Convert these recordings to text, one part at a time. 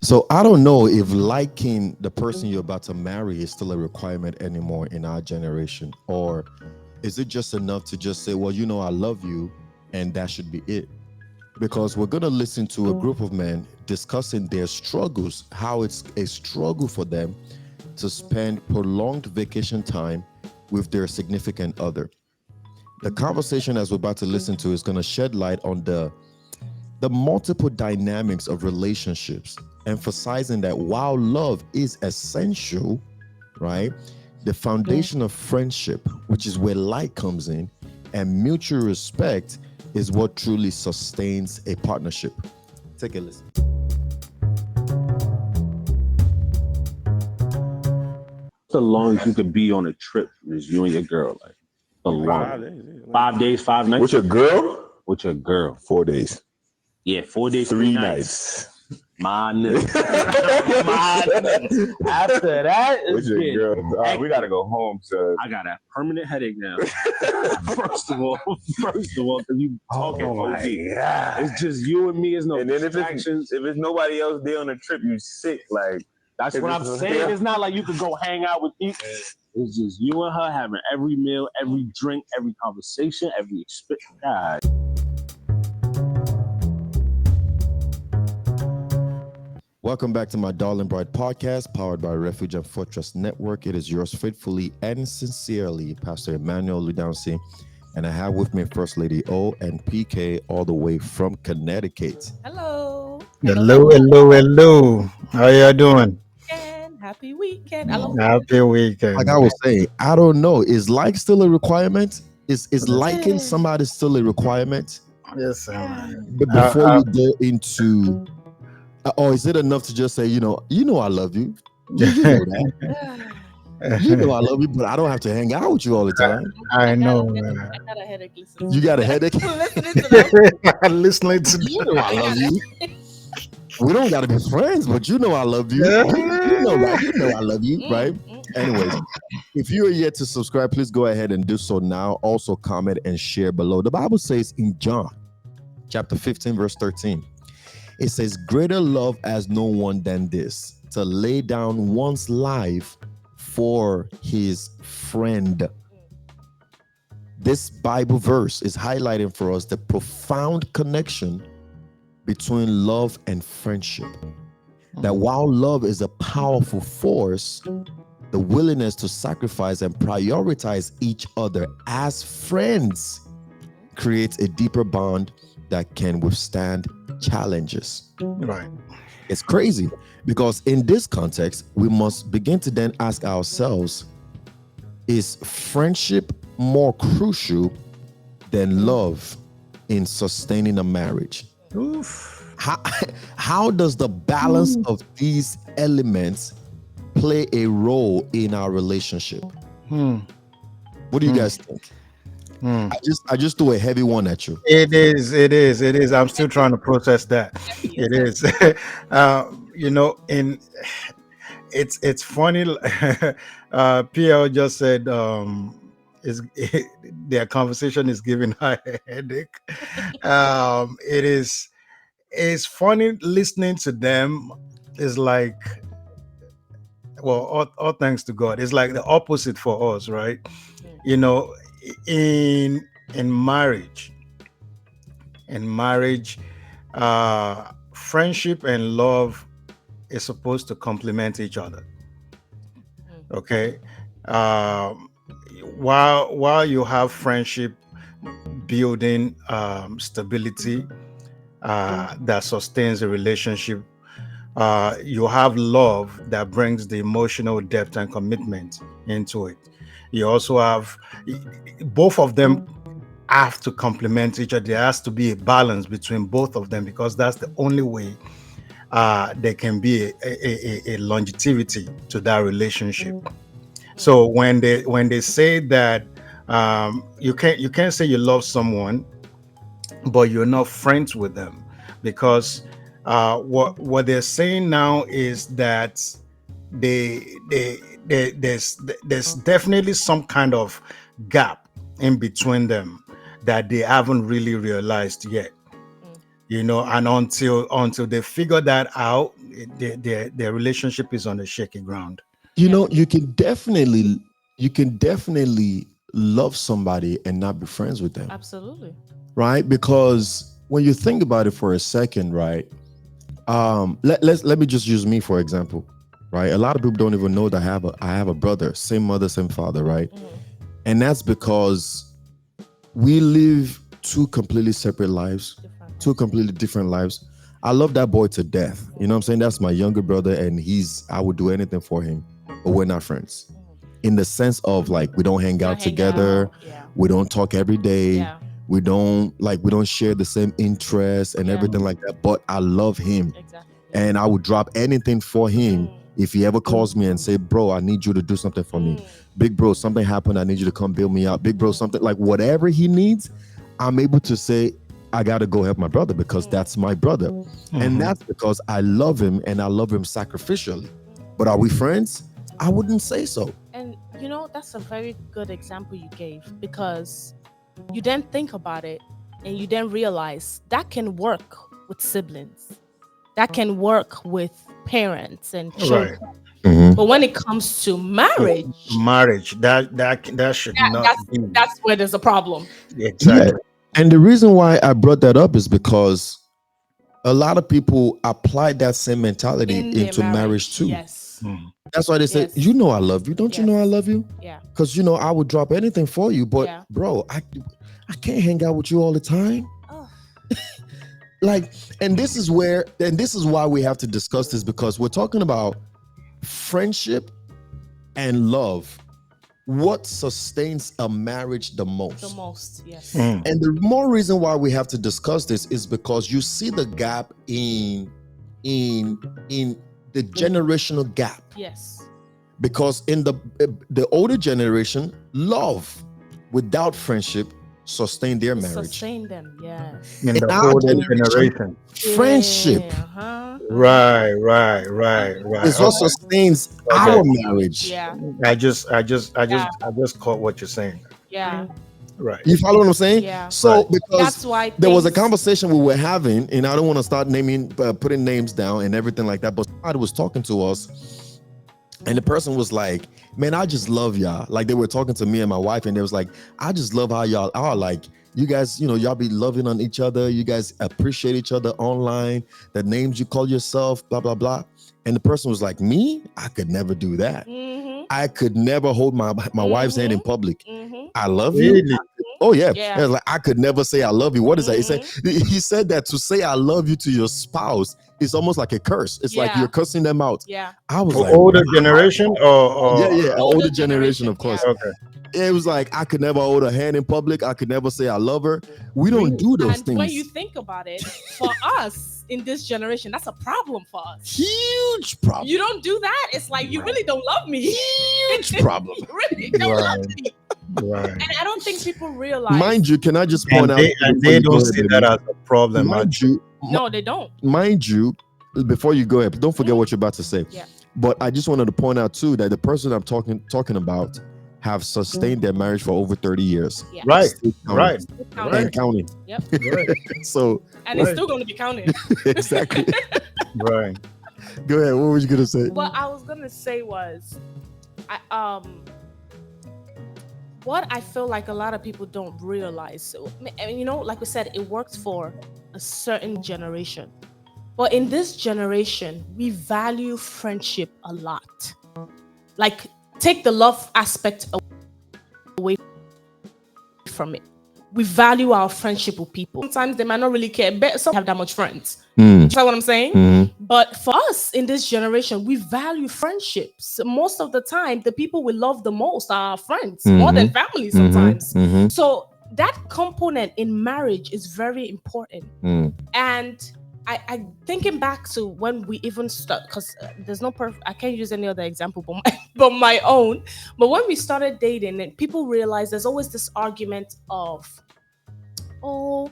So I don't know if liking the person you're about to marry is still a requirement anymore in our generation, or is it just enough to just say, well, I love you, and that should be it? Because we're going to listen to a group of men discussing their struggles, how it's a struggle for them to spend prolonged vacation time with their significant other. The conversation as we're about to listen to is going to shed light on the multiple dynamics of relationships, emphasizing that while love is essential, right, the foundation of friendship, which is where light comes in, and mutual respect is what truly sustains a partnership. Take a listen. The longest you could be on a trip is you and your girl, like the longest. 5 days, 5 nights. With your girl? With your girl. 4 days. Yeah, 4 days, 3 3 nights. My nigga. My nigga. After that, With it's your getting girl. We gotta go home, so I got a permanent headache now. First of all, because you talking OD. It's just you and me. Is no and then distractions. if it's nobody else there on the trip, you sick. Like That's what I'm saying. It's not like you could go hang out with people. It's just you and her having every meal, every drink, every conversation, every experience. God. Welcome back to my Darling Bride podcast, powered by Refuge and Fortress Network. It is yours faithfully and sincerely, Pastor Emmanuel Ludansi, and I have with me First Lady O and PK all the way from Connecticut. Hello. Hello. How y'all doing? Happy weekend. Happy weekend. Like I was saying, I don't know. Is like still a requirement? Is liking somebody still a requirement? Yes, sir. But before you go into, or is it enough to just say, I love you? You know that. You know I love you, but I don't have to hang out with you all the time. I know. I got a headache listening. You got a headache? Listening to that. Listening to You know I love you. We don't got to be friends, but you know I love you. You know, right? You know I love you, right? Anyways, if you are yet to subscribe, please go ahead and do so now. Also comment and share below. The Bible says in John chapter 15, verse 13, it says, greater love has no one than this, to lay down one's life for his friend. This Bible verse is highlighting for us the profound connection between love and friendship. That while love is a powerful force, the willingness to sacrifice and prioritize each other as friends creates a deeper bond that can withstand challenges. Right. It's crazy because in this context, we must begin to then ask ourselves, is friendship more crucial than love in sustaining a marriage? Oof. How does the balance of these elements play a role in our relationship? What do you guys think? I just threw a heavy one at you. It is. I'm still trying to process that. It is. And it's funny. PL just said their conversation is giving her a headache. It's funny listening to them. Is like, well, all thanks to God. It's like the opposite for us, right? In marriage, friendship and love is supposed to complement each other. Okay. While you have friendship building stability that sustains a relationship, you have love that brings the emotional depth and commitment into it. You also have, both of them have to complement each other. There has to be a balance between both of them, because that's the only way there can be a longevity to that relationship. So when they say that you can't say you love someone but you're not friends with them, because what they're saying now is that there's definitely some kind of gap in between them. that they haven't really realized yet. And until they figure that out, their relationship is on a shaky ground. You can definitely love somebody and not be friends with them. Absolutely. Right? Because when you think about it for a second, right? Let me just use me for example, right? A lot of people don't even know that I have a brother, same mother, same father, right? And that's because we live two completely separate lives, two completely different lives. I love that boy to death. You know what I'm saying? That's my younger brother, and I would do anything for him, but we're not friends. In the sense of like we don't hang out together, we don't talk every day, we don't share the same interests and everything like that. But I love him, and I would drop anything for him if he ever calls me and say, "Bro, I need you to do something for me. Big bro, something happened. I need you to come bail me out. Big bro, something like whatever he needs." I'm able to say, I got to go help my brother because that's my brother. And that's because I love him and I love him sacrificially. But are we friends? I wouldn't say so. And that's a very good example you gave, because you didn't think about it and you didn't realize that can work with siblings, that can work with parents and children. But when it comes to marriage, that should not be. That's where there's a problem. Exactly. Yeah. And the reason why I brought that up is because a lot of people apply that same mentality into marriage too. Yes. That's why they say, I love you. Don't you know I love you? Yeah. Because I would drop anything for you, but bro, I can't hang out with you all the time. Oh. And this is why we have to discuss this, because we're talking about friendship and love. What sustains a marriage the most? The most, yes. And the more reason why we have to discuss this is because you see the gap in the generational gap. Yes. Because in the older generation, love without friendship sustained their marriage. Sustain them, yes. In the older generation, friendship. Right. It's what sustains our marriage. Yeah. I just caught what you're saying. Yeah. Right. You follow what I'm saying? Yeah. So because that's why there was a conversation we were having, and I don't want to start putting names down and everything like that, but somebody was talking to us, and the person was like, "Man, I just love y'all." Like they were talking to me and my wife, and they was like, "I just love how y'all are. Like you guys, y'all be loving on each other. You guys appreciate each other online. The names you call yourself, blah blah blah." And the person was like, "Me? I could never do that. I could never hold my wife's hand in public. I love you." Really? Oh yeah. It was like, I could never say I love you. What is that? He said that to say I love you to your spouse is almost like a curse. It's like you're cursing them out. Yeah. I was like, older generation or older generation, of course. Okay. It was like I could never hold her hand in public. I could never say I love her. We don't do those things. When you think about it, for us in this generation, that's a problem for us. Huge problem. You don't do that. It's like you really don't love me. Huge problem. You really don't love me. Right. And I don't think people realize. Mind you, can I just point out? They don't see that as a problem. No, they don't. Mind you, before you go ahead, don't forget what you're about to say. Yeah. But I just wanted to point out too that the person I'm talking about have sustained their marriage for over 30 years. Yeah. Right. And counting. Yep. So. And it's still going to be counting. Exactly. Right. Go ahead. What were you gonna say? What I was gonna say was, what I feel like a lot of people don't realize. So, like we said, it works for a certain generation, but in this generation, we value friendship a lot. Like, take the love aspect away from it. We value our friendship with people. Sometimes they might not really care, but some have that much friends. You know what I'm saying? But for us in this generation, we value friendships. Most of the time, the people we love the most are our friends, more than family sometimes. So that component in marriage is very important. And I thinking back to when we even start, because there's no perfect, I can't use any other example but my own. But when we started dating, and people realize there's always this argument of, oh,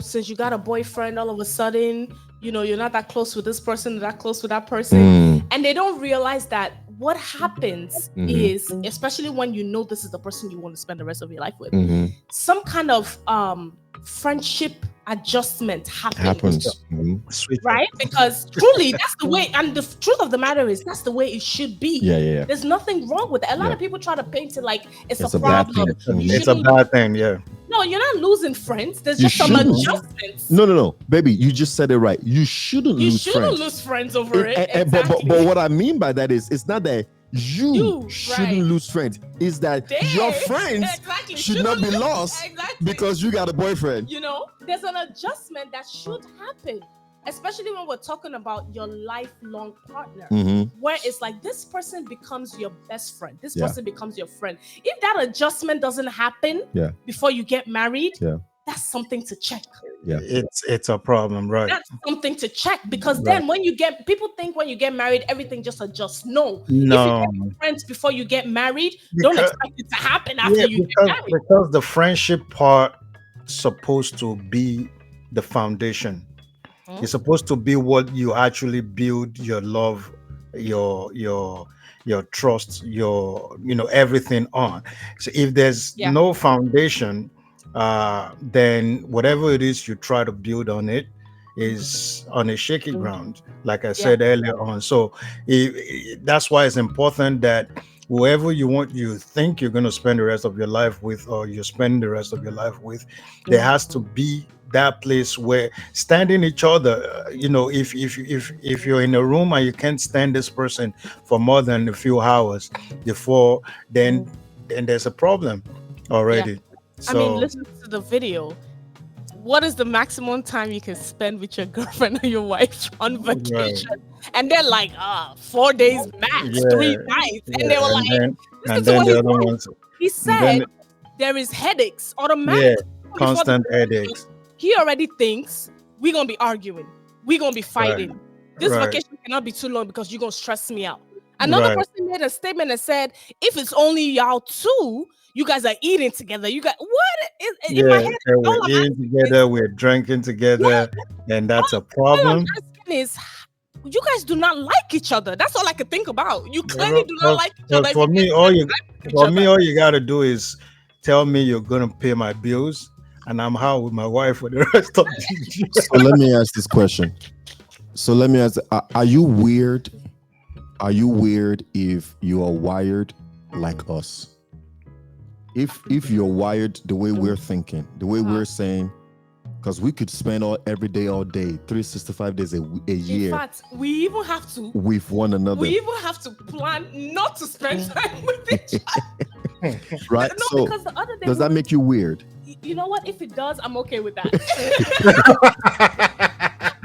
since you got a boyfriend, all of a sudden, you're not that close with this person, that close with that person. And they don't realize that what happens is, especially when you know this is the person you want to spend the rest of your life with, some kind of friendship adjustment happens. Switch up. Right? Because truly, that's the way, and the truth of the matter is, that's the way it should be. Yeah. There's nothing wrong with it. A lot of people try to paint it like it's It's a a bad problem. thing. You It's a shouldn't bad thing, yeah. No, you're not losing friends. There's You just some shouldn't. adjustments. No, baby, you just said it right. You shouldn't You lose shouldn't friends. lose friends over it. But what I mean by that is, it's not that you shouldn't right. lose friends. It's that your friends exactly should not be shouldn't lose- lost exactly. because you got a boyfriend. You know, there's an adjustment that should happen, especially when we're talking about your lifelong partner, where it's like this person becomes your best friend, this person becomes your friend. If that adjustment doesn't happen before you get married, that's something to check. It's a problem, right? That's something to check, because then when you get, people think when you get married everything just adjusts. No. If you get friends before you get married, don't expect it to happen after you get married. Because the friendship part supposed to be the foundation. It's supposed to be what you actually build your love, your trust, your everything on. So if there's no foundation, then whatever it is you try to build on it is on a shaky ground, like I said earlier on. So that's why it's important that whoever you think you're going to spend the rest of your life with, or you spend the rest of your life with, there has to be that place where standing each other. If you're in a room and you can't stand this person for more than a few hours before, then there's a problem already. So, I mean, listen to the video. What is the maximum time you can spend with your girlfriend or your wife on vacation? And they're like, 4 days max, 3 nights. And they were like, and then the other ones. He said there is headaches automatically. Constant headaches. He already thinks we're going to be arguing. We're going to be fighting. This vacation cannot be too long because you're going to stress me out. Another person made a statement and said, if it's only y'all two, you guys are eating together. You got in my head, we're eating together, we're drinking together, and that's a problem. All I'm asking is, you guys do not like each other. That's all I could think about. You clearly do not like each other. For me, all you gotta do is tell me you're gonna pay my bills, and I'm out with my wife for the rest of the year. So let me ask this question. Are you weird? Are you weird if you are wired like us? If you're wired the way we're thinking, the way we're saying, because we could spend every day, all day, 365 days a year. In fact, we even have to with one another. We even have to plan not to spend time with each other. Right? No, so because the other day, does that make you weird? You know what? If it does, I'm okay with that.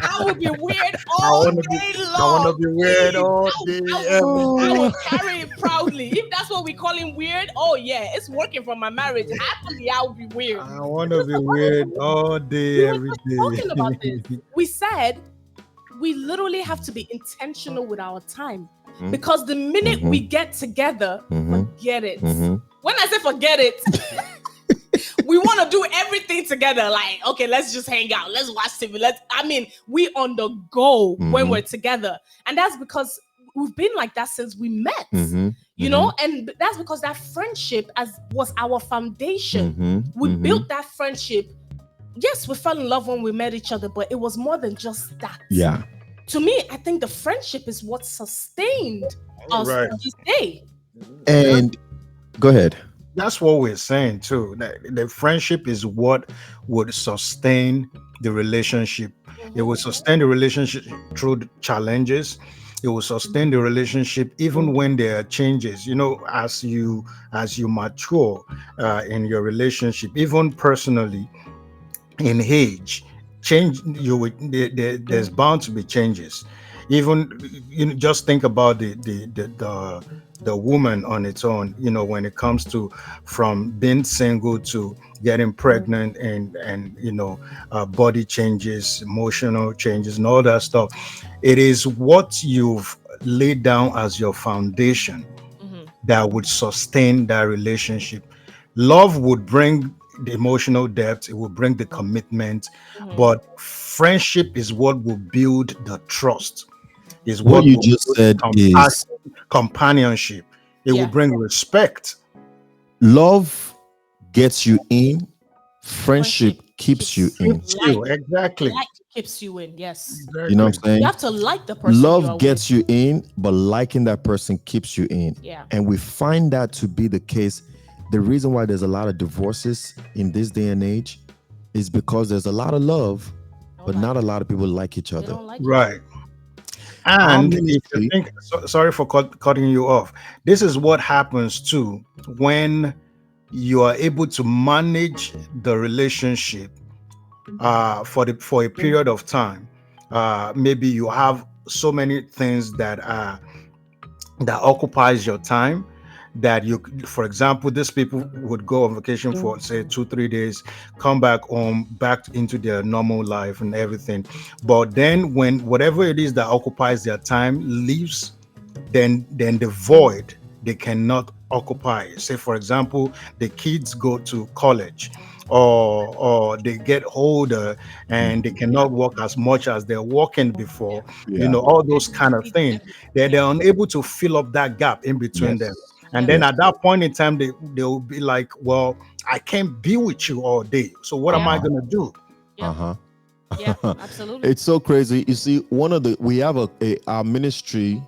I would be weird all day long. I want to be weird all day. I would carry it proudly. If that's what we call him weird, oh yeah, it's working for my marriage. Happily, I would be weird. I want to be weird all day, every day. Talking about this, we said we literally have to be intentional with our time. Because the minute we get together, forget it. When I say forget it, we want to do everything together. Like, okay, let's just hang out. Let's watch TV. We on the go when we're together. And that's because we've been like that since we met. You know? And that's because that friendship was our foundation. We built that friendship. Yes, we fell in love when we met each other, but it was more than just that. Yeah. To me, I think the friendship is what sustained us to this day. And go ahead. That's what we're saying too. The friendship is what would sustain the relationship. It will sustain the relationship through the challenges. It will sustain the relationship even when there are changes. You know, as you mature in your relationship, even personally, in age, there's bound to be changes. Even just think about the woman on its own. When it comes to from being single to getting pregnant and body changes, emotional changes, and all that stuff. It is what you've laid down as your foundation that would sustain that relationship. Love would bring the emotional depth, it will bring the commitment, but friendship is what will build the trust. is What what you will just build said is companionship. It will Yeah. bring respect. love gets you in, friendship Friendship keeps you keeps in. Keeps like you exactly. like keeps you in. Yes. You know Exactly. what I'm You saying? have to like the person you Love are with. gets you in, but liking that person keeps you in. Yeah. And we find that to be the case. The reason why there's a lot of divorces in this day and age is because there's a lot of love, Don't but like not a it. lot of people like each They other. don't like each other. Right. Our And if you ministry, think, sorry for cutting you off, this is what happens too when you are able to manage the relationship for a period of time. Maybe you have so many things that occupies your time that you, for example, these people would go on vacation for say 2 3 days, come back home, back into their normal life and everything. But then when whatever it is that occupies their time leaves, then the void they cannot occupy. Say for example, the kids go to college, or they get older and they cannot work as much as they're working before, yeah, all those kind of Everybody, things. They're yeah. unable to fill up that gap in between them. yes, And Yep. then yes, at that point in time, they'll be like, well, I can't be with you all day, so what am Yep. I uh-huh, gonna do? Yep. uh-huh. Yeah. Absolutely. It's so crazy. You see, we have our ministry,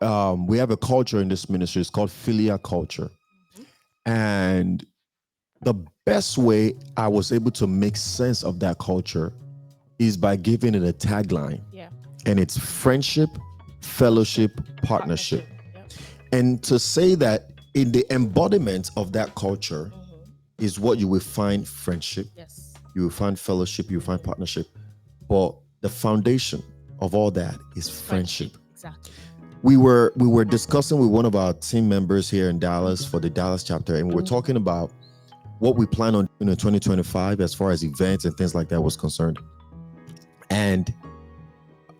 we have a culture in this ministry. It's called philia culture. Mhm. And the best way I was able to make sense of that culture is by giving it a tagline. Yeah. And it's friendship, fellowship, partnership. Yep. And to say that in the embodiment of that culture Mhm. is what you will find friendship, Yes. you will find fellowship, you will find partnership. But the foundation of all that is friendship. Exactly. We were discussing with one of our team members here in Dallas for the Dallas chapter, and we were talking about what we plan on in 2025 as far as events and things like that was concerned. And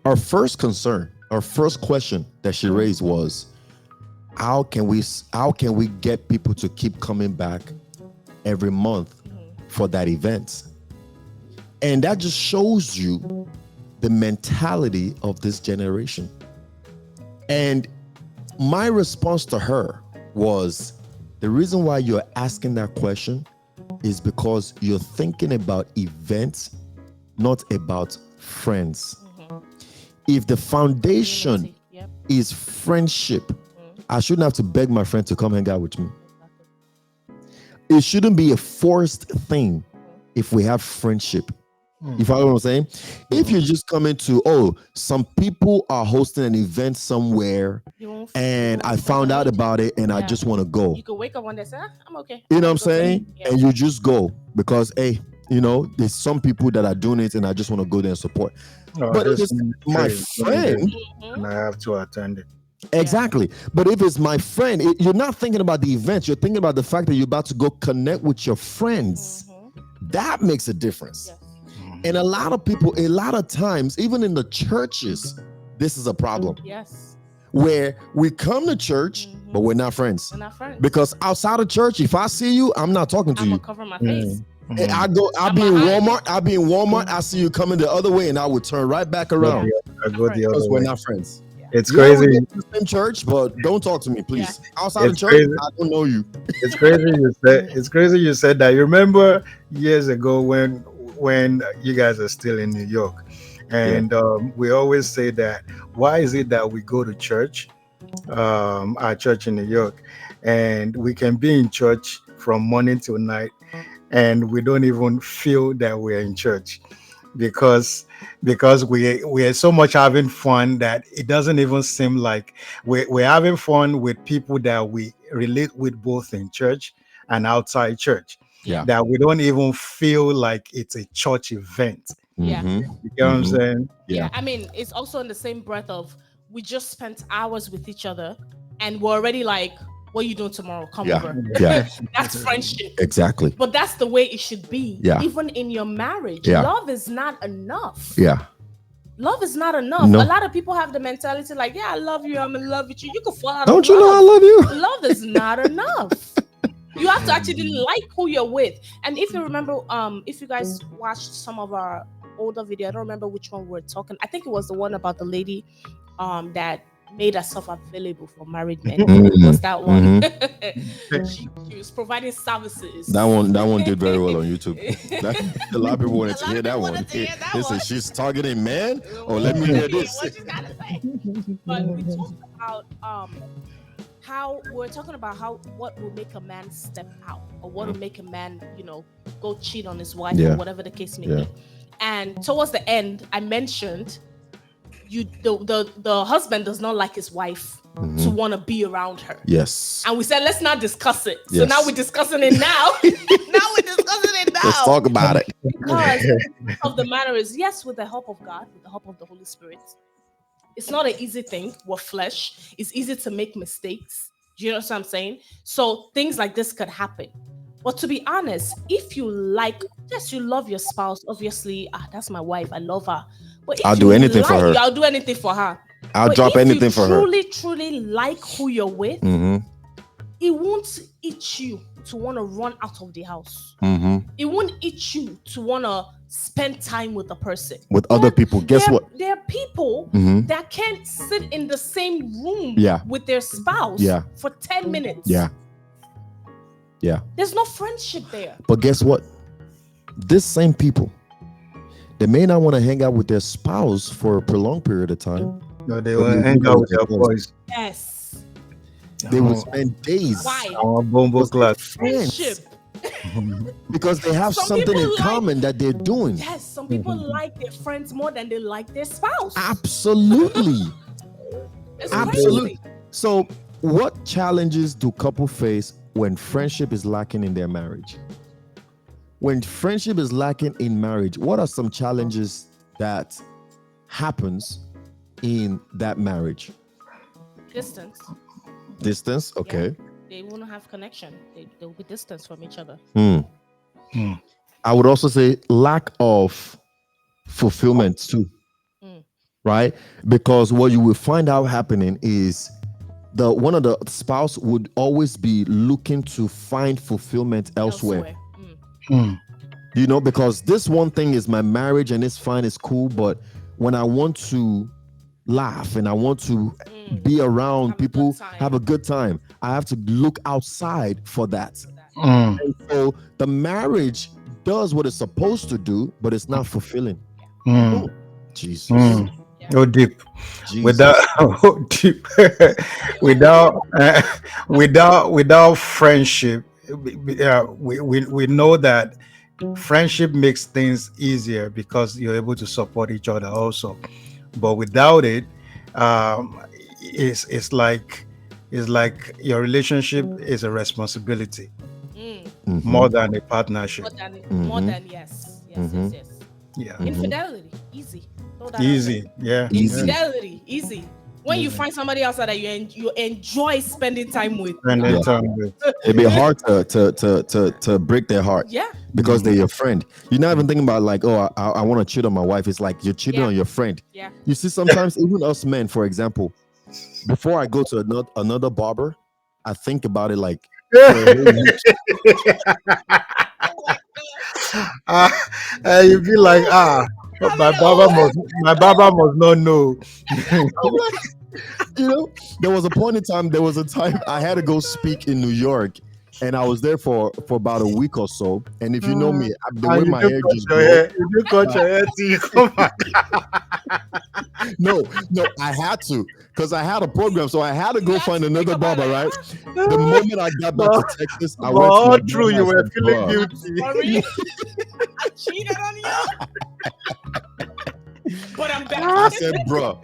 our first concern, our first question that she raised was, how can we get people to keep coming back every month for that event? And that just shows you the mentality of this generation. And my response to her was, the reason why you're asking that question is because you're thinking about events, not about friends. If the foundation Unity. Yep. is friendship, I shouldn't have to beg my friend to come hang out with me. Exactly. It shouldn't be a forced thing if we have friendship. You follow what I'm saying? If you're just coming to, some people are hosting an event somewhere and I found out about it and I just want to go. You could wake up one day and say, I'm okay. You know what I'm saying? Yeah. And you just go because, hey, there's some people that are doing it and I just want to go there and support. But if it's my friend, and I have to attend it. exactly. But if it's my friend, you're not thinking about the event. You're thinking about the fact that you're about to go connect with your friends. That makes a difference. Yes. And a lot of people, a lot of times, even in the churches, this is a problem. Yes. Where we come to church, but we're not friends. We're not friends. Because outside of church, if I see you, I'm not talking to I'm you. gonna cover my face. I'll be in Walmart, I see you coming the other way, and I would turn right back around. I go the Because other we're way. not friends. It's Yeah, we crazy. go to the same church, but don't talk to me, please. Outside of It's church, crazy. I don't know you. It's crazy you said. It's crazy you said that. You remember years ago when you guys are still in New York, and we always say that. Why is it that we go to church, our church in New York, and we can be in church from morning till night, and we don't even feel that we're in church, because we are so much having fun that it doesn't even seem like we're having fun with people that we relate with both in church and outside church. Yeah. That we don't even feel like it's a church event. Yeah. Mhm. You get what I'm saying? Yeah. I mean, it's also in the same breath of we just spent hours with each other and we're already like, what are you doing tomorrow? Come Yeah. over. Yeah. That's friendship. Exactly. But that's the way it should be. Yeah. Even in your marriage. Yeah. Love is not enough. Yeah. Love is not enough. No. A lot of people have the mentality like, yeah, I love you, I'm in love with you. You can fall out Don't of you love. know I love you? Love is not enough. You have to actually like who you're with. And if you remember, if you guys watched some of our older video, I don't remember which one we're talking. I think it was the one about the lady that made herself available for married men. Was that one? She was providing services. That one did very well on YouTube. A lot of people wanted to hear that one. They said she's targeting men. Oh, let me hear this. What you gotta say? But we talked about how we're talking about what will make a man step out, or what will make a man, go cheat on his wife, or whatever the case may be. And towards the end, I mentioned the husband does not like his wife to want to be around her. Yes. And we said, let's not discuss it. So now we're discussing it now. Let's talk about it. Because of the matter is, yes, with the help of God, with the help of the Holy Spirit, it's not an easy thing. We're flesh. It's easy to make mistakes. Do you know what I'm saying? So things like this could happen. But to be honest, if you love your spouse, obviously, that's my wife, I love her. But if I'll do anything for her. I'll do anything for her. I'll drop anything for her. If you truly like who you're with, it won't itch you to want to run out of the house. It won't itch you to want to spend time with the person. With other people. Guess what? There are people that can't sit in the same room with their spouse for 10 minutes. Yeah. There's no friendship there. But guess what? These same people, they may not want to hang out with their spouse for a prolonged period of time. No, they will hang out with their boys. Yes. They will spend days. Why? Our bombo class. Friendship. Because they have something in common that they're doing. Yes, some people like their friends more than they like their spouse. Absolutely. Absolutely. So, what challenges do couples face when friendship is lacking in their marriage? When friendship is lacking in marriage, what are some challenges that happens in that marriage? Distance, okay. Yeah. They won't have connection. They'll be distant from each other. I would also say lack of fulfillment too, right? Because what you will find out happening is one of the spouse would always be looking to find fulfillment elsewhere. Because this one thing is my marriage and it's fine, it's cool, but when I want to laugh and I want to be around people, have a good time, I have to look outside for that. And so the marriage does what it's supposed to do, but it's not fulfilling. Jesus. Oh, deep. Jesus. Without friendship, we know that friendship makes things easier because you're able to support each other also. But without it, it's like your relationship is a responsibility more than a partnership. More than yes. Yeah. Infidelity, easy. Easy. Yeah. Infidelity, easy. When you find somebody else that you enjoy spending time with, it'd be hard to break their heart. Yeah. Because they're your friend. You're not even thinking about like, oh, I want to cheat on my wife. It's like you're cheating on your friend. Yeah. You see, sometimes even us men, for example, before I go to another barber, I think about it like. You feel like my barber must not know. There was a point in time. There was a time I had to go speak in New York, and I was there for about a week or so. And if you know me, the way my hair just grew, you cut your hair till you come back. No, I had to because I had a program, so I had to go find another barber. Right. The moment I got back to Texas, I went to my true. You were feeling guilty. Sorry, I cheated on you. But I'm back. I said, bro.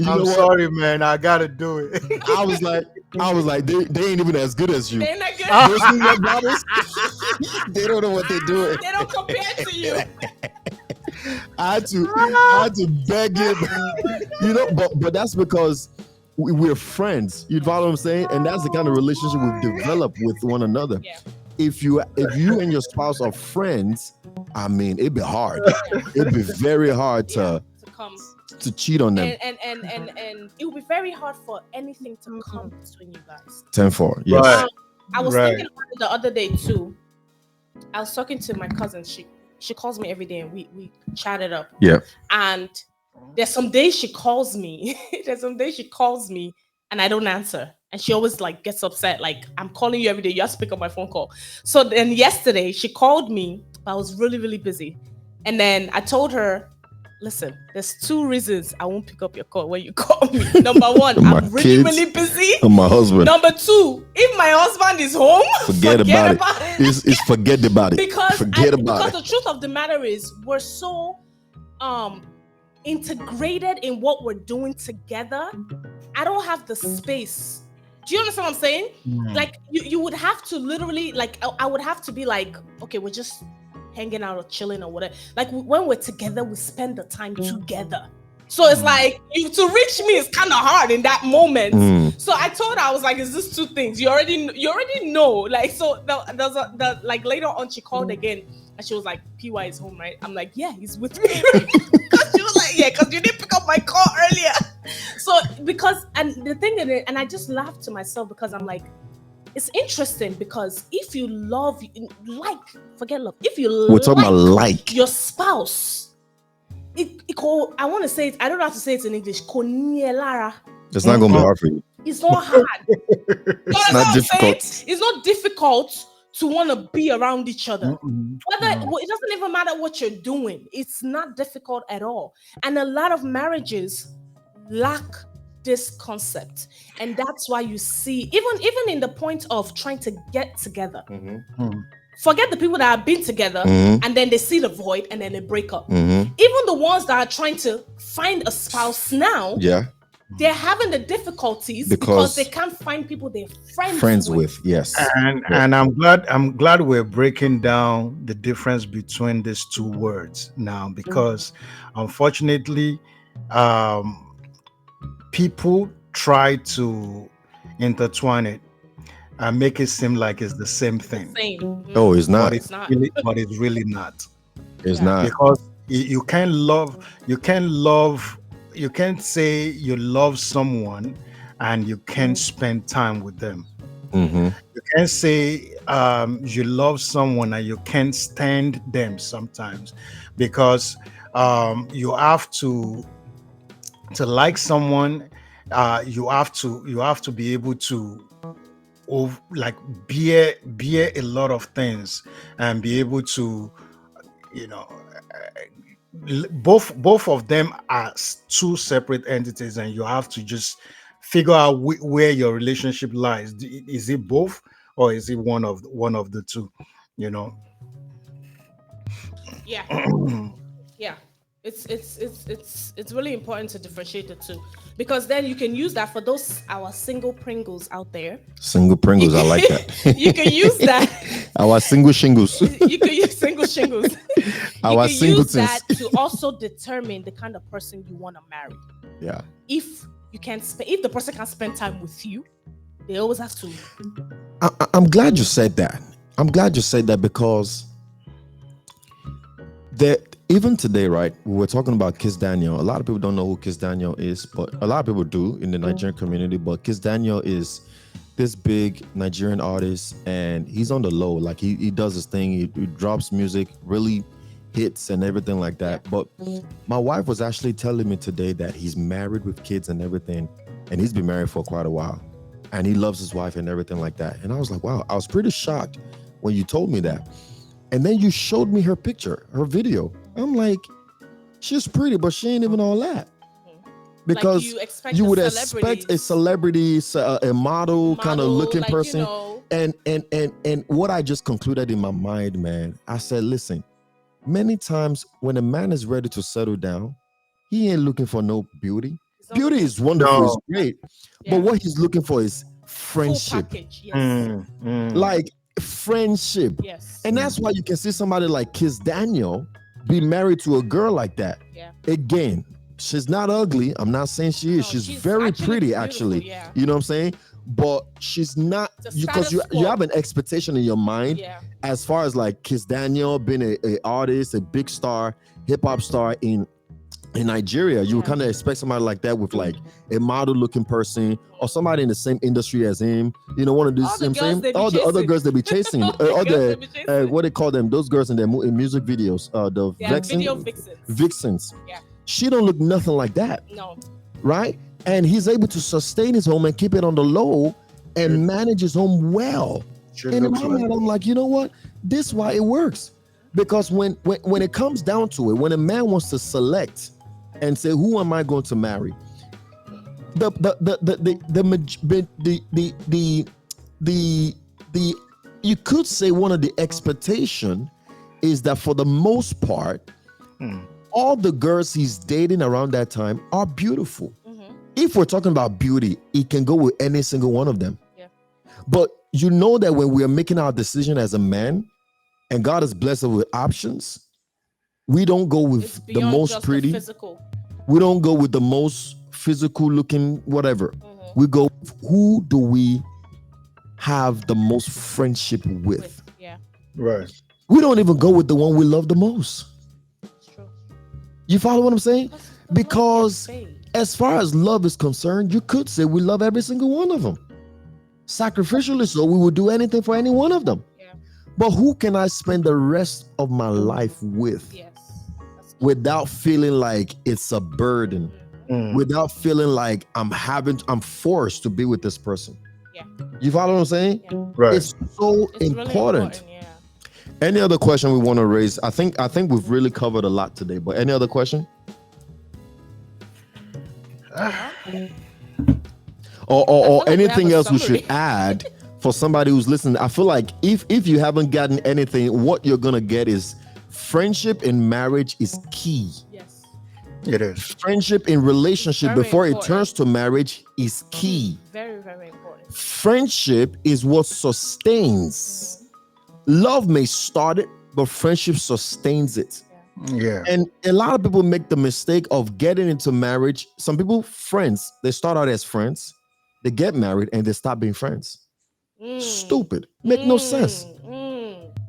I'm sorry, man. I gotta do it. I was like, they ain't even as good as you. They're not good. Those New York barbers, they don't know what they're doing. They don't compare to you. I had to beg him, but that's because we're friends. You follow what I'm saying? And that's the kind of relationship we've developed with one another. Yeah. If you and your spouse are friends, I mean, it'd be hard. It'd be very hard to cheat on them. And it would be very hard for anything to come between you guys. 10-4, yes. Right. I was thinking about it the other day too. I was talking to my cousin. She calls me every day and we chatted up. Yeah. And There's some days she calls me. And I don't answer. And she always like gets upset. Like, I'm calling you every day. You have to pick up my phone call. So then yesterday she called me, but I was really, really busy. And then I told her, listen, there's 2 reasons I won't pick up your call when you call me. Number 1, My I'm really, kids really busy. and my husband. Number 2, if my husband is home, Forget about it. It's forget about it. Because Because the truth of the matter is, we're so integrated in what we're doing together. I don't have the space. Do you understand what I'm saying? Like, you would have to literally, like, I would have to be like, okay, we're just hanging out or chilling or whatever. Like, when we're together, we spend the time together. So it's like, to reach me is kind of hard in that moment. So I told her, I was like, "Is this 2 things? You already know." Like, so like later on, she called again and she was like, "PY is home, right?" I'm like, "Yeah, he's with me." Because she was like, "Yeah, because you didn't pick up my call earlier." So and the thing is, and I just laughed to myself because I'm like, it's interesting because if you forget love, if you we're talking about like your spouse. I want to say it. I don't know how to say it in English. it's not going to be hard for you. It's not hard. It's not difficult. It's not difficult to want to be around each other. It doesn't even matter what you're doing. It's not difficult at all. And a lot of marriages lack this concept, and that's why you see even in the point of trying to get together. Forget the people that have been together and then they see the void and then they break up. Even the ones that are trying to find a spouse now, they're having the difficulties because they can't find people they're friends with. Yes. And I'm glad we're breaking down the difference between these 2 words now, because unfortunately, people try to intertwine it and make it seem like it's the same thing. Oh, it's not. But it's really not. It's not. Because you can't say you love someone and you can't spend time with them. You can't say you love someone and you can't stand them sometimes, because you have to like someone. You have to be able to like bear a lot of things and be able to, both of them are 2 separate entities, and you have to just figure out where your relationship lies. Is it both, or is it one of the 2? Yeah. It's really important to differentiate the 2, because then you can use that for our single Pringles out there. Single Pringles, I like that. You can use that. Our single shingles. You can use single shingles. Our you can use singletons. that to also determine the kind of person you want to marry. Yeah. If the person can spend time with you, they always have to. I'm glad you said that. Because even today, right, we were talking about Kiss Daniel. A lot of people don't know who Kiss Daniel is, but a lot of people do in the Nigerian community. But Kiss Daniel is this big Nigerian artist, and he's on the low. Like, he does his thing. He drops music, really hits and everything like that. But my wife was actually telling me today that he's married with kids and everything, and he's been married for quite a while, and he loves his wife and everything like that. And I was like, wow, I was pretty shocked when you told me that. And then you showed me her picture, her video. I'm like, she's pretty, but she ain't even all that. Because like you would expect a celebrity, a model kind of looking like, person. And what I just concluded in my mind, man, I said, listen, many times when a man is ready to settle down, he ain't looking for no beauty. Beauty is wonderful, it's great. Yeah. But what he's looking for is friendship. Full package, yes. Like friendship. Yes. And that's why you can see somebody like Kiss Daniel be married to a girl like that. Yeah. Again, she's not ugly. I'm not saying she is. No, she's very pretty, actually. Yeah. You know what I'm saying? But she's not, because you have an expectation in your mind as far as like Kiss Daniel being a artist, a big star, hip hop star in Nigeria. You would kind of expect somebody like that with like a model looking person or somebody in the same industry as him. You know, one of these all the other girls they be chasing, all the what they call them, those girls in their in music videos, the video vixens. Vixens. Yeah. She don't look nothing like that, No. right? And he's able to sustain his home and keep it on the low and manage his home well. Should And in look my like mind, I'm like, you know what? This is why it works. Because when it comes down to it, when a man wants to select and say, who am I going to marry? The you could say one of the expectation is that for the most part, all the girls he's dating around that time are beautiful. If we're talking about beauty, it can go with any single one of them. Yeah. But you know that when we are making our decision as a man, and God has blessed us with options, we don't go with It's the beyond most just pretty. the physical. We don't go with the most physical looking, whatever. We go, who do we have the most friendship with? Yeah, right. We don't even go with the one we love the most. it's true. You follow what I'm saying? Because the love Because gets paid. as far as love is concerned, you could say we love every single one of them. Sacrificially so, we would do anything for any one of them. Yeah. But who can I spend the rest of my life with Yes. That's key. without feeling like it's a burden, without feeling like I'm forced to be with this person? Yeah. You follow what I'm saying? Yeah. Right. It's so It's really important. Yeah. Any other question we want to raise? I think we've really covered a lot today, but any other question? Or I feel like we anything have a else we summary. should add for somebody who's listening? I feel like if you haven't gotten anything, what you're gonna get is friendship in marriage is key. Yes. It is. Friendship in relationship Very before important. it turns to marriage is key. Very, very important. Friendship is what sustains. Love may start it, but friendship sustains it. Yeah. And a lot of people make the mistake of getting into marriage. Some people, friends, they start out as friends, they get married, and they stop being friends. Stupid. Make no sense.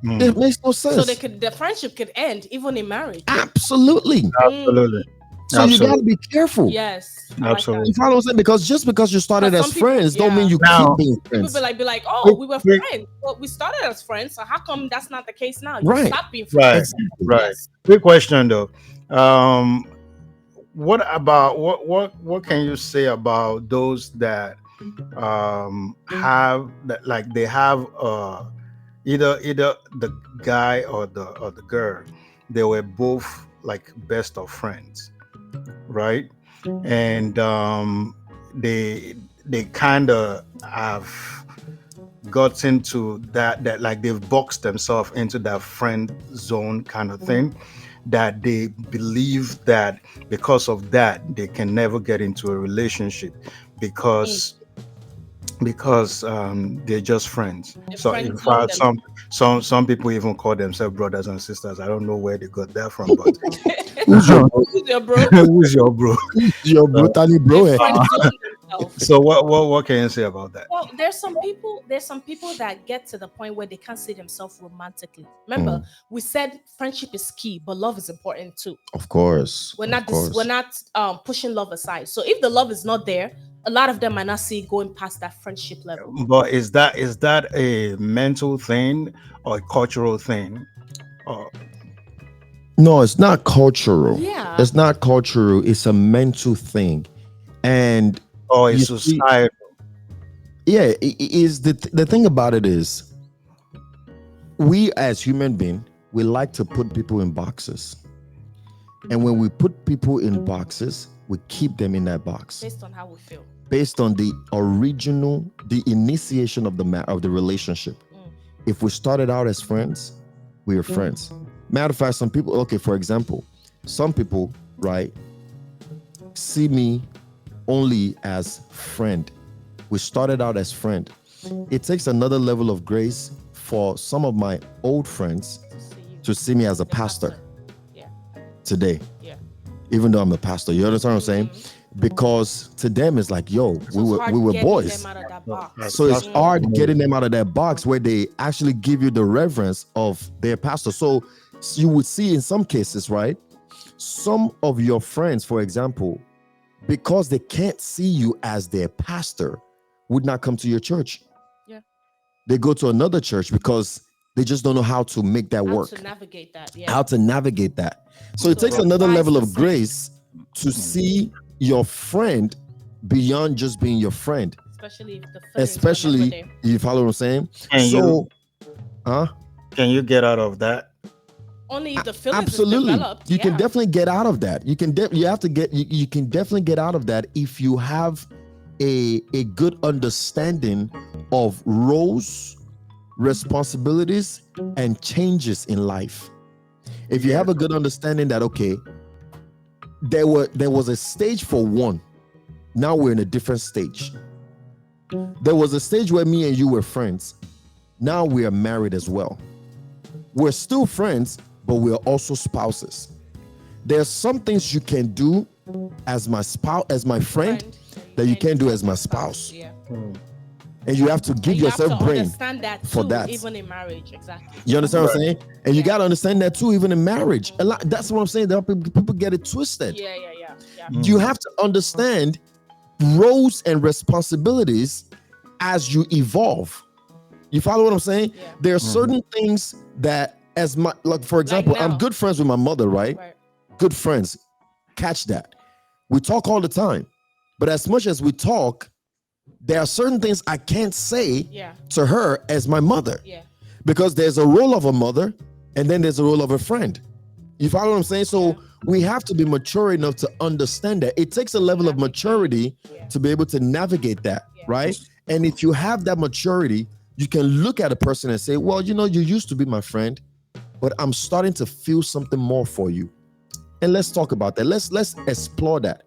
It makes no sense. So the friendship could end even in marriage. Absolutely. Absolutely. So you got to be careful. Yes. I like Absolutely. You follow what I'm saying? Because just because you started But as some people- friends, don't mean you Now- keep being that. People friends. be like, oh, Quick- we were quick- friends. Well, we started as friends, so how come that's not the case now? You Right. stop being friends. Right. Right. Yes. Quick question though. What about what can you say about those that have that, like they have either the guy or the girl, they were both like best of friends, right? And they kind of have gotten to that like they've boxed themselves into that friend zone kind of thing, that they believe that because of that they can never get into a relationship because they're just friends. They're So friend in zone fact, them. some people even call themselves brothers and sisters. I don't know where they got that from, but Who's your Who's your bro? who's your bro? your brutally bro? They eh? friend zone themselves. So what can you say about that? Well, there's some people that get to the point where they can't see themselves romantically. Remember, we said friendship is key, but love is important too. Of course. We're of not course. we're not pushing love aside. So if the love is not there, a lot of them might not see going past that friendship level. But is that a mental thing or a cultural thing? Or No, it's not cultural. Yeah. It's not cultural. It's a mental thing. And or You is see- society? yeah, it is the thing about it is we as human beings, we like to put people in boxes. And when we put people in boxes, we keep them in that box Based on how we feel. based on the initiation of the relationship. If we started out as friends, we are friends. Matter of fact, some people, okay, for example, some people, right, see me only as friend. We started out as friend. It takes another level of grace for some of my old friends To see you. to see me as a The pastor Yeah. today, Yeah. even though I'm a pastor. You understand what I'm saying? Because to them it's like, yo, So we it's were hard we were getting boys. them out of that box. So it's hard getting them out of that box where they actually give you the reverence of their pastor. So you would see in some cases, right? Some of your friends, for example, because they can't see you as their pastor, would not come to your church. Yeah. They go to another church because they just don't know how to make that How work. to navigate that. Yeah. How to navigate that. So it So takes it another applies level the of same. grace to see your friend beyond just being your friend. Especially if the feelings were never Especially, there. you follow what I'm saying? Can So, huh? can you get out of that? Only if the feelings is Absolutely, developed. you can yeah. definitely get out of that. You can you have to get you can definitely get out of that if you have a good understanding of roles, responsibilities, and changes in life. If you have a good understanding that, okay, there was a stage for one, now we're in a different stage. There was a stage where me and you were friends, now we are married as well. We're still friends, but we're also spouses. There's some things you can do as my spouse, as my friend, that you can't do as my spouse. Yeah. And you have to give And you have yourself to brain understand that for too, that. even in marriage. Exactly. You understand what I'm saying? And you Yeah. got to understand that too, even in marriage. A lot, that's what I'm saying. That people get it twisted. Yeah. You have to understand roles and responsibilities as you evolve. You follow what I'm saying? Yeah. There are certain things that, as my, like for example, I'm now. good friends with my mother, right? Good friends. Catch that. We talk all the time. But as much as we talk, there are certain things I can't say to her as my mother. Yeah. Because there's a role of a mother and then there's a role of a friend. You follow what I'm saying? So we have to be mature enough to understand that. It takes a level of maturity to be able to navigate that, right? And if you have that maturity, you can look at a person and say, well, you know, you used to be my friend, but I'm starting to feel something more for you. And let's talk about that. Let's explore that.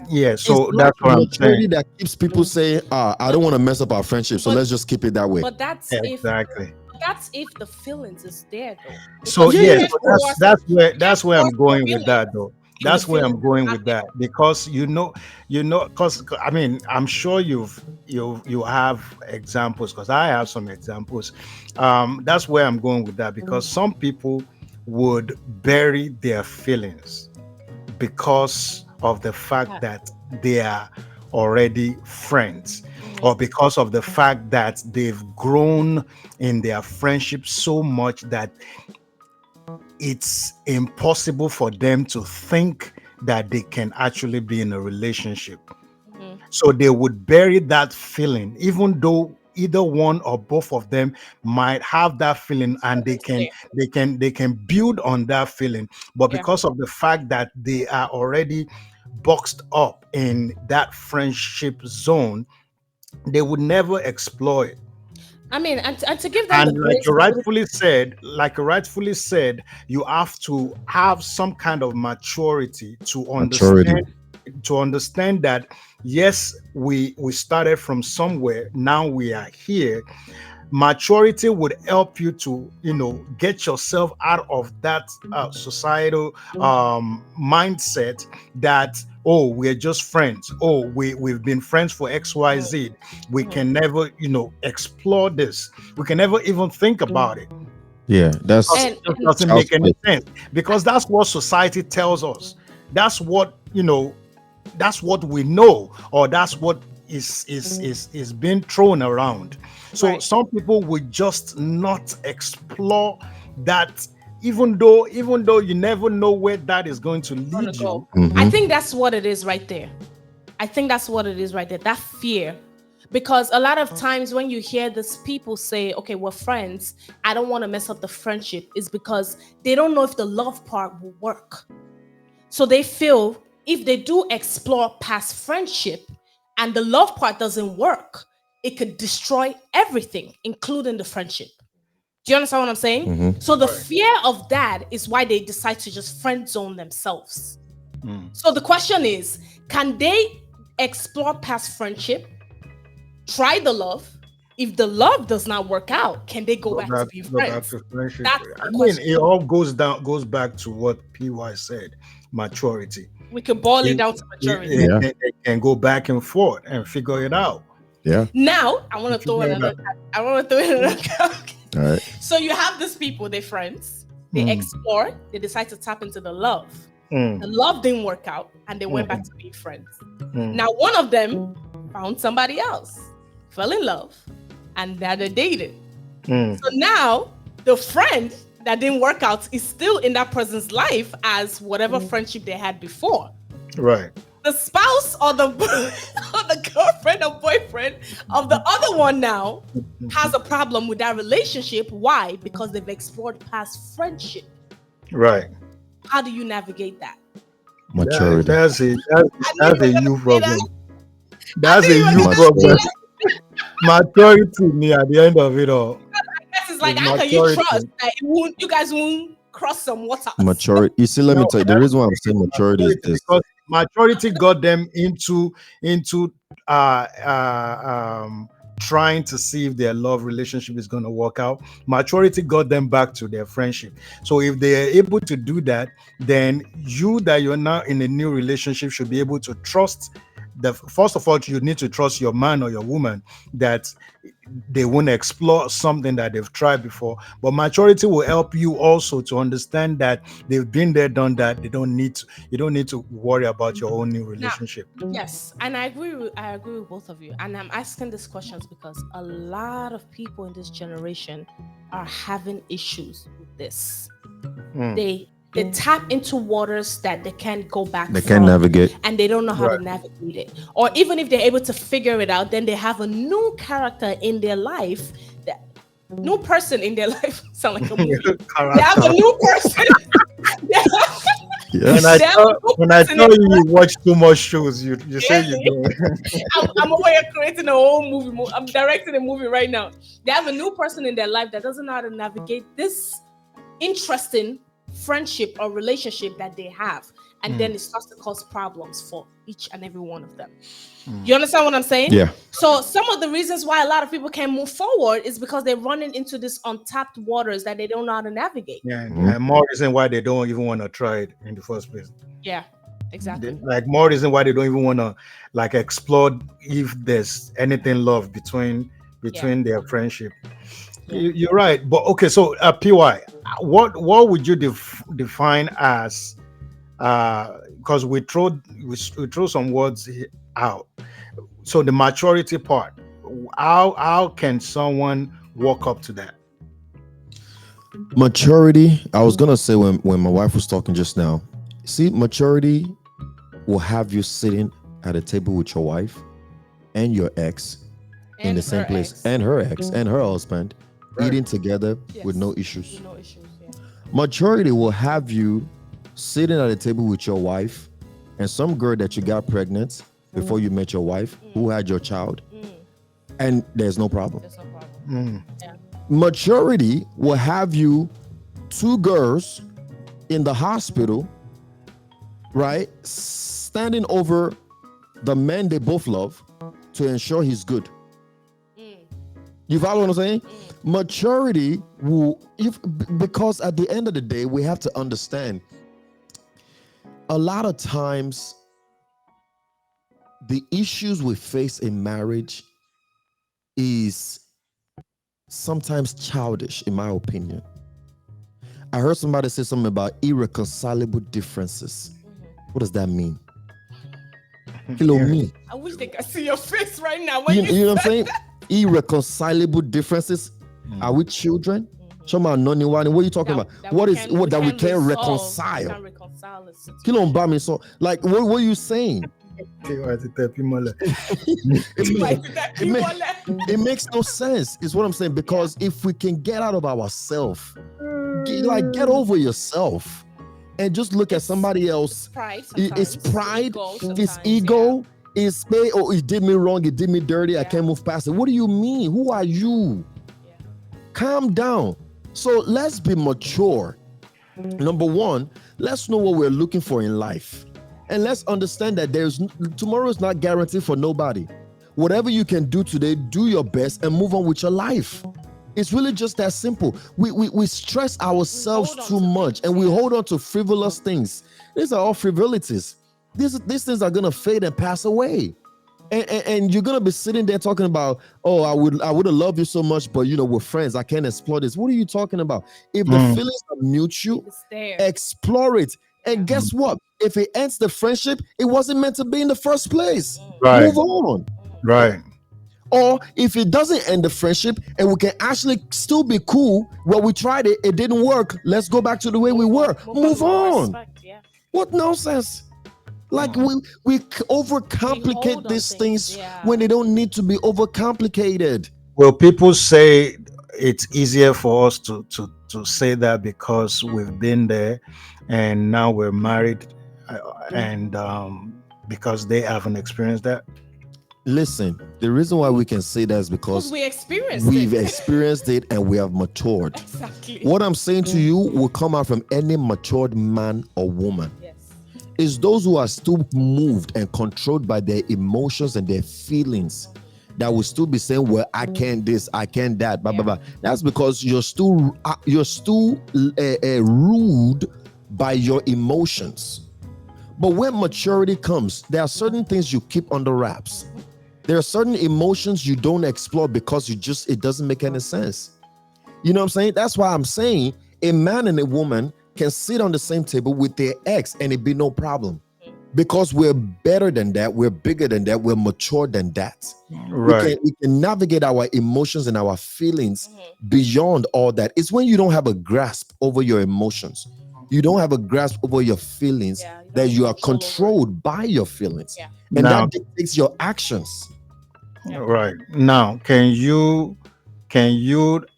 Yeah, so It's that's not what I'm maturity saying. that keeps people saying, I don't want to mess up our friendship, so let's just keep it that way. But that's Exactly. That's if the feelings is there though. So Because yes, course. that's where I'm going with that though. That's where I'm feelings going are with that because because I mean I'm sure you have examples because I have some examples. That's where I'm going with that because some people would bury their feelings because of the fact that they are already friends or because of the fact that they've grown in their friendship so much that it's impossible for them to think that they can actually be in a relationship. So they would bury that feeling, even though either one or both of them might have that feeling and they can build on that feeling. But because of the fact that they are already boxed up in that friendship zone, they would never explore it. I mean, and to give them the And grace to be you rightfully said, you have to have some kind of maturity to Maturity. understand that yes, we started from somewhere, now we are here. Maturity would help you to get yourself out of that societal mindset that we're just friends, we've been friends for XYZ, we can never explore this, we can never even think about it. Yeah, that's It just doesn't make any sense because that's what society tells us, that's what that's what we know, or that's what is being thrown around. So some people would just not explore that, even though you never know where that is going to lead you. I think that's what it is right there. That fear. Because a lot of times when you hear these people say, okay, we're friends, I don't want to mess up the friendship, is because they don't know if the love part will work. So they feel if they do explore past friendship and the love part doesn't work, it could destroy everything, including the friendship. Do you understand what I'm saying? So the fear of that is why they decide to just friend zone themselves. So the question is, can they explore past friendship, try the love? If the love does not work out, can they go back to being friends? I mean, it all goes back to what PY said, maturity. We can boil it down to maturity. They can go back and forth and figure it out. Yeah. Now I want to throw in another. All right. So you have these people, they're friends. They explore. They decide to tap into the love. The love didn't work out, and they went back to being friends. Now one of them found somebody else, fell in love, and now they're dating. So now the friend that didn't work out is still in that person's life as whatever friendship they had before. Right. The spouse or the or the girlfriend or boyfriend of the other one now has a problem with that relationship. Why? Because they've explored past friendship. Right. How do you navigate that? Maturity. That's I knew you a were gonna you say that. problem. I That's knew a you were you gonna problem. Maturity. say Maturity me at the end of it all. that. Yes, it's like It's how can you trust maturity. that you guys won't cross some waters? Maturity. You see, let me No, tell you the reason why I'm saying maturity is maturity this. because maturity got them into uh, uh trying to see if their love relationship is going to work out. Maturity got them back to their friendship. So if they are able to do that, then you that you're now in a new relationship should be able to trust the first of all, you need to trust your man or your woman that they won't explore something that they've tried before. But maturity will help you also to understand that they've been there, done that. They don't need to. You don't need to worry about your own new Now, relationship. yes, and I agree with both of you. And I'm asking these questions because a lot of people in this generation are having issues with this. Mm. They tap into waters that they can't go back They from, can't navigate. and they don't know how to navigate it. Or even if they're able to figure it out, then they have a new character in their life, that new person in their life. Sound like a movie. They have a new person. When Yes. I They have tell, a new when I person tell in you their you watch too much shows, you say you don't. I'm over here creating a whole movie. I'm directing a movie right now. They have a new person in their life that doesn't know how to navigate this interesting friendship or relationship that they have. And then it starts to cause problems for each and every one of them. You understand what I'm saying? Yeah. So some of the reasons why a lot of people can't move forward is because they're running into this untapped waters that they don't know how to navigate. Yeah, and more reason why they don't even want to try it in the first place. Yeah, exactly. Like more reason why they don't even want to like explore if there's anything love between their friendship. You're right, but okay. So PY, what would you define as? Because we throw some words out. So the maturity part, how can someone walk up to that? Maturity. I was gonna say when my wife was talking just now. See, maturity will have you sitting at a table with your wife and your ex in the same place, and her ex and her husband eating together with no issues. No issues. Yeah. Maturity will have you sitting at a table with your wife and some girl that you got pregnant before you met your wife, who had your child, and there's no problem. There's no problem. Yeah. Maturity will have you two girls in the hospital, right, standing over the man they both love to ensure he's good. You follow what I'm saying? Maturity will, because at the end of the day, we have to understand a lot of times the issues we face in marriage is sometimes childish, in my opinion. I heard somebody say something about irreconcilable differences. What does that mean? Hello, me. I wish they could see your face right now. You know what I'm saying? Irreconcilable differences. Are we children? Shoma noni wani. What are you talking about? What is what that we can't reconcile? Can't reconcile it. Kilo mbami. So, like, what are you saying? It makes no sense. Is what I'm saying. Because if we can get out of ourselves, get over yourself, and just look at somebody else. It's pride. It's ego. It's oh, he did me wrong. He did me dirty. I can't move past it. What do you mean? Who are you? Calm down. So let's be mature. Number one, let's know what we're looking for in life. And let's understand that tomorrow is not guaranteed for nobody. Whatever you can do today, do your best and move on with your life. It's really just that simple. We stress ourselves too much and we hold on to frivolous things. These are all frivolities. These things are gonna fade and pass away. And you're gonna be sitting there talking about, oh, I would have loved you so much, but we're friends. I can't explore this. What are you talking about? If the feelings are mutual, explore it. And guess what? If it ends the friendship, it wasn't meant to be in the first place. Right. Move on. Right. Or if it doesn't end the friendship and we can actually still be cool, well, we tried it, it didn't work. Let's go back to the way we were. Move on. What nonsense? Like we overcomplicate these things when they don't need to be overcomplicated. Well, people say it's easier for us to say that because we've been there, and now we're married, and because they haven't experienced that. Listen, the reason why we can say that is Because because we experienced we've it. experienced it and we have matured. Exactly. What I'm saying to you will come out from any matured man or woman. Yes. It's those who are still moved and controlled by their emotions and their feelings that will still be saying, well, I can't this, I can't that, blah, blah, blah. That's because you're still ruled by your emotions. But when maturity comes, there are certain things you keep under wraps. There are certain emotions you don't explore because it doesn't make any sense. You know what I'm saying? That's why I'm saying a man and a woman can sit on the same table with their ex and it be no problem. Because we're better than that, we're bigger than that, we're mature than that. Right. We can navigate our emotions and our feelings beyond all that. It's when you don't have a grasp over your emotions, you don't have a grasp over your feelings, that you are controlled by your feelings. And Now, that dictates your actions. right now, can you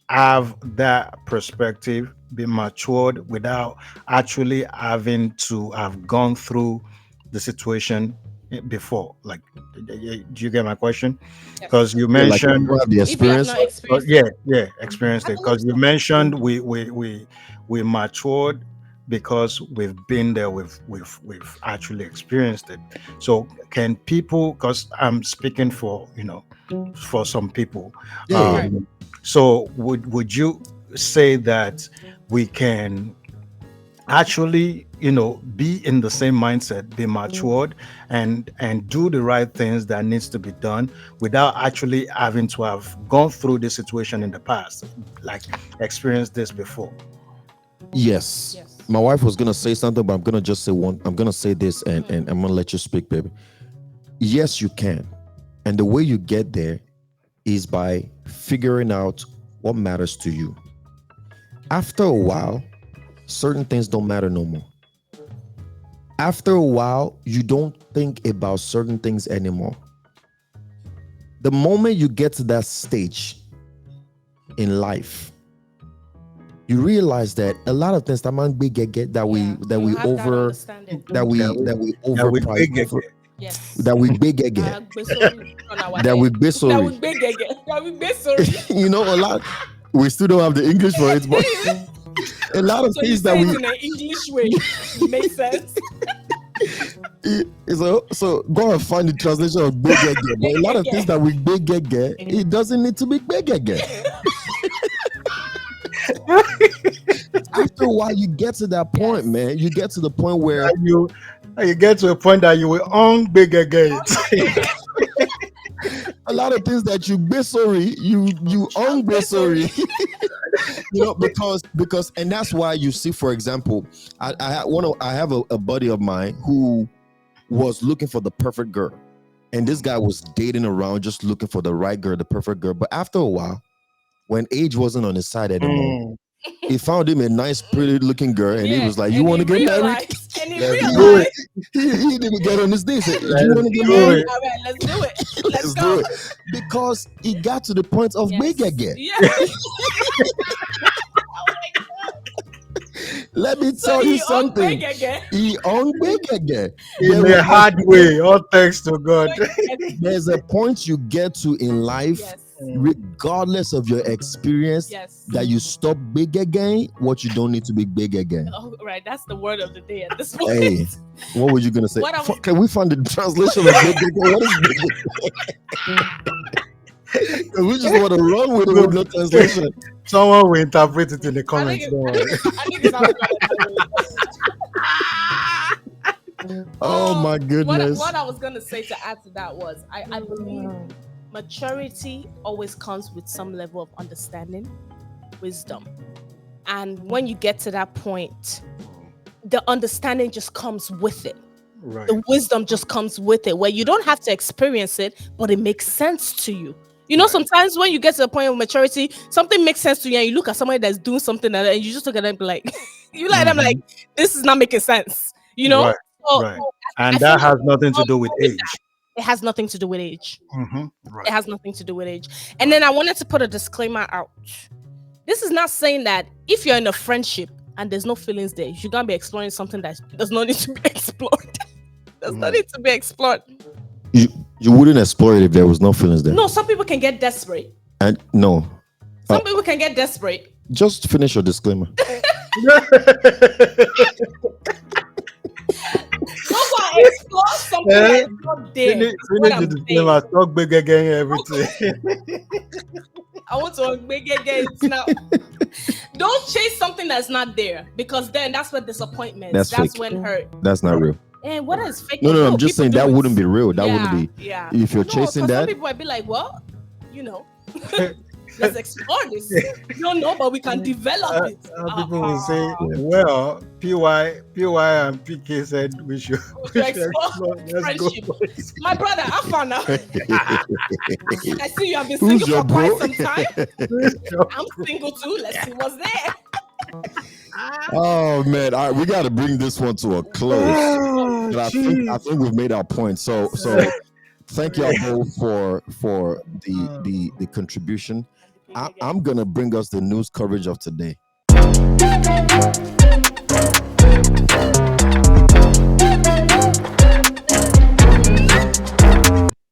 have that perspective, be matured without actually having to have gone through the situation before? Like, do you get my question? Because you Yeah, like you mentioned, don't have the If you have experience. not experienced it. yeah, experienced I it. believe Because you so. mentioned we matured because we've been there, we've actually experienced it. So can people? Because I'm speaking for for some people. Yeah, yeah. So would you say that we can actually be in the same mindset, be matured, and do the right things that needs to be done without actually having to have gone through this situation in the past, like experienced this before? Yes. My wife was gonna say something, but I'm gonna just say one. I'm gonna say this, and I'm gonna let you speak, baby. Yes, you can, and the way you get there is by figuring out what matters to you. After a while, certain things don't matter no more. After a while, you don't think about certain things anymore. The moment you get to that stage in life, you realize that a lot of things that man big get that we over that we Yeah, we price big again. Yes. that we big again that we big sorry. You know, a lot we still don't have the English for it, but a lot of So you things say that it we in an English way. Makes sense. so go and find the translation of big again. But a lot of things that we big again, it doesn't need to be big again. After a while, you get to that point, man. You get to the point where You get to a point that you will on big again. a lot of things that you be sorry, you be sorry. You know, because and that's why you see, for example, I have a buddy of mine who was looking for the perfect girl, and this guy was dating around just looking for the right girl, the perfect girl. But after a while, when age wasn't on his side anymore, he found him a nice, pretty looking girl, and he was like, "You want to get married?" And he Yeah, realized. he didn't even get on his knees. Said, "Do you Let's want to get do married?" it. All right, let's do it. Let's do it. Because he got to the point of big again. Yes. Let me So tell you he on something. big again. He on big again. In a hard way, all thanks to God. There's a point you get to in life, Yes. regardless of your experience, Yes. that you stop big again. What you don't need to be big again. Oh, right. That's the word of the day at this point. Hey, what were you gonna say? What I was- Can we find the translation of big again? What is big again? We just want to run with it with no translation. Someone will interpret it in the I comments. think Don't worry. it sounds better. Oh my goodness. What I was gonna say to add to that was I believe maturity always comes with some level of understanding, wisdom. And when you get to that point, the understanding just comes with it. Right. The wisdom just comes with it, where you don't have to experience it, but it makes sense to you. You know, sometimes when you get to the point of maturity, something makes sense to you, and you look at somebody that's doing something like that, and you just look at them like, you like them like, this is not making sense. You know, Right, so right. I And I that feel has like nothing to do with with age. that, it has nothing to do with age. Right. It has nothing to do with age. And then I wanted to put a disclaimer out. This is not saying that if you're in a friendship and there's no feelings there, you can't be exploring something that does not need to be explored. Does not need to be explored. You wouldn't explore it if there was no feelings there. No, some people can get desperate. And no, Some people can get desperate. just finish your disclaimer. Don't go and explore something that's not there. Finish Is what the I'm disclaimer. saying. Talk big again, everything. I want to make it now. Don't chase something that's not there, because then that's where disappointment. That's fake. when hurt. That's not real. And what is fake? No, I'm just saying people that do it. wouldn't be real. That wouldn't be. Yeah. If you're No, chasing 'cause that, some people might be like, well, let's explore this. You don't know, but we can develop it. People will say, well, PY and PK said we should explore Let's go. friendship. My brother, I found out. I see you have been Who's single your for quite bro? some time. I'm single too. Let's see what's there. Oh man, all right, we got to bring this one to a close. But I think we've made our point. So thank y'all both for the contribution. I'm gonna bring us the news coverage of today.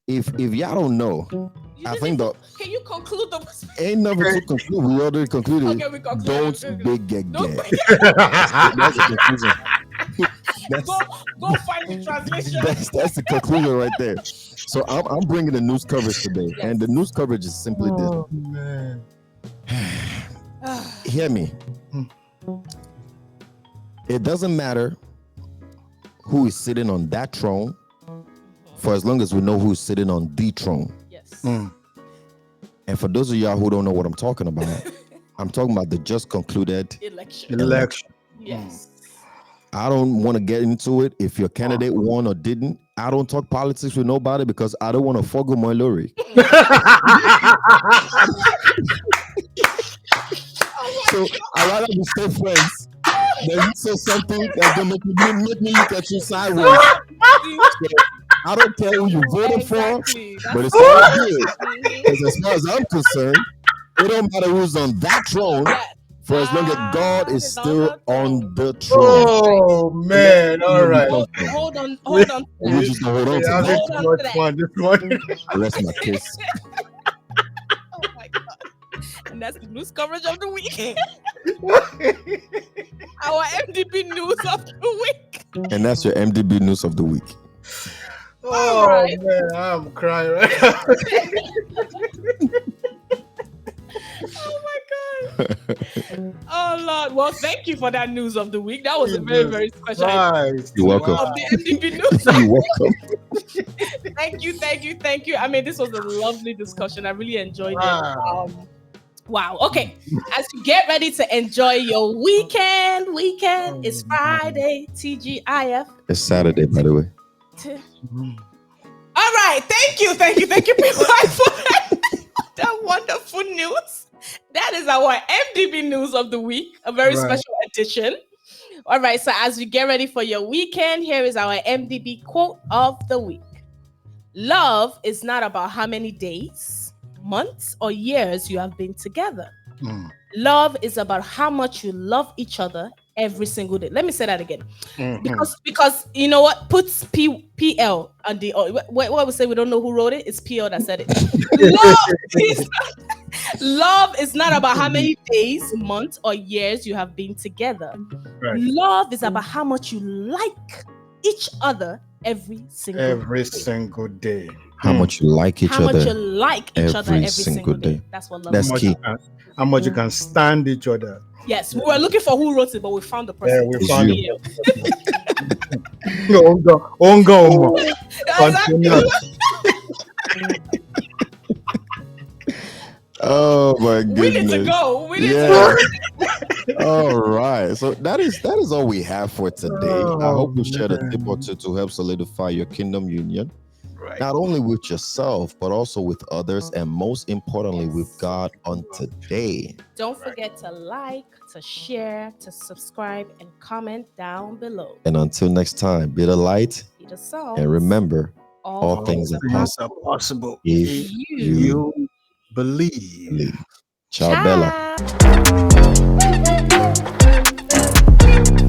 If y'all don't know, I think Can you conclude the? ain't nothing to conclude. We already concluded. Okay, we concluded. Don't big get Don't gay. big- That's the conclusion. Go find the translation. That's the conclusion right there. So I'm bringing the news coverage today, and the news coverage is simply this. Man. Hear me. It doesn't matter who is sitting on that throne, for as long as we know who's sitting on the throne. Yes. And for those of y'all who don't know what I'm talking about, I'm talking about the just concluded Election. Yes. I don't want to get into it if your candidate won or didn't. I don't talk politics with nobody because I don't want to forgo my lorry. So I rather we stay friends than you say something that's gonna make me look at you sideways. So I don't care who you voted for, but it's all good. Because as far as I'm concerned, it don't matter who's on that throne. For as long as God is still on the throne. Oh man! All right. Hold on. We just gonna hold on to I'm that. too much fun this morning. Rest my case. Oh my god. And that's the news coverage of the week. Our MDB news of the week. And that's your MDB news of the week. Oh right. man, I'm crying right now. Oh my god. Oh Lord. Well, thank you for that news of the week. That was a very, very special Nice. You're welcome. of the MDB news. You're welcome. Thank you. I mean, this was a lovely discussion. I really enjoyed it. Wow. Okay. As you get ready to enjoy your weekend is Friday. TGIF. It's Saturday, by the way. All right. Thank you, people, for that wonderful news. That is our MDB news of the week, a very special edition. All right. So as we get ready for your weekend, here is our MDB quote of the week. Love is not about how many days, months, or years you have been together. Love is about how much you love each other every single day. Let me say that again. Because you know what? Puts PL on the what we say, we don't know who wrote it. It's PL that said it. Love is not about how many days, months, or years you have been together. Right. Love is about how much you like each other every single day. How much you like each how other. much you like each other every single day. That's what love That's is. key. How much you can stand each other. Yes, we were looking for who wrote it, but we found the person. Yeah, we It's found you. it. Exactly. Oh my goodness. We need to go. We need to go. All right. So that is all we have for today. I hope we shared a tip or two to help solidify your kingdom union. Right. Not only with yourself, but also with others, and most importantly, with God on today. Don't forget to like, to share, to subscribe, and comment down below. And until next time, be the light, Be the the song. And remember, all all things are possible are possible if you you believe. believe. Ciao, Bella. Ciao.